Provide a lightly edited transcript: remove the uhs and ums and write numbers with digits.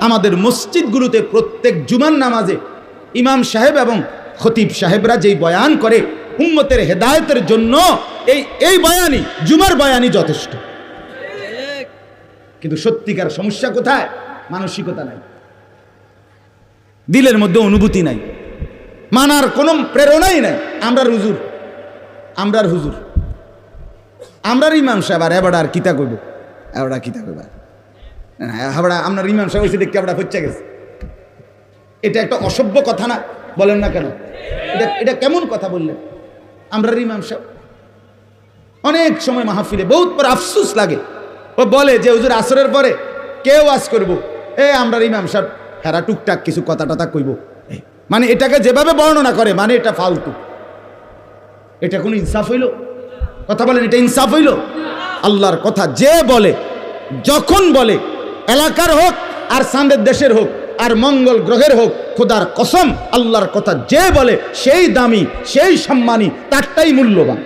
আমাদের মসজিদগুলোতে প্রত্যেক জুমার নামাজে ইমাম সাহেব এবং খতিব সাহেবরা যেই বয়ান করে উম্মতের হেদায়েতের জন্য, এই বয়ানই, জুমার বয়ানই যথেষ্ট। কিন্তু সত্যিকার সমস্যা কোথায়? মানসিকতা নাই, দিলের মধ্যে অনুভূতি নাই, মানার কোনো প্রেরণাই নাই। আমরার হুজুর, আমরার ইমাম সাহেব, আর এবার আর কিতা করবো, এবার কিতা করবো, আপনার ইমাম সাহেব হয়েছে দেখতে আমরা হচ্ছে গেছে। এটা একটা অসভ্য কথা না? বলেন না কেন? এটা কেমন কথা বললেন? আমরা ইমাম সাহেব অনেক সময় মাহফিলে বহুত পর আফসোস লাগে, ও বলে যে হুজুর আসরের পরে কেউ ওয়াজ করব, আমরা ইমাম সাহেব হেরা টুকটাক কিছু কথা টথা কইব, মানে এটাকে যেভাবে বর্ণনা করে মানে এটা ফালতু। এটা কোনো ইনসাফ হইল? কথা বলেন, এটা ইনসাফ হইল? আল্লাহর কথা যে বলে, যখন বলে, এলাকার হোক আর সামনের দেশের হোক আর মঙ্গল গ্রহের হোক, খোদার কসম আল্লাহর কথা যে বলে সেই দামি, সেই সম্মানী, তারটাই মূল্যবান।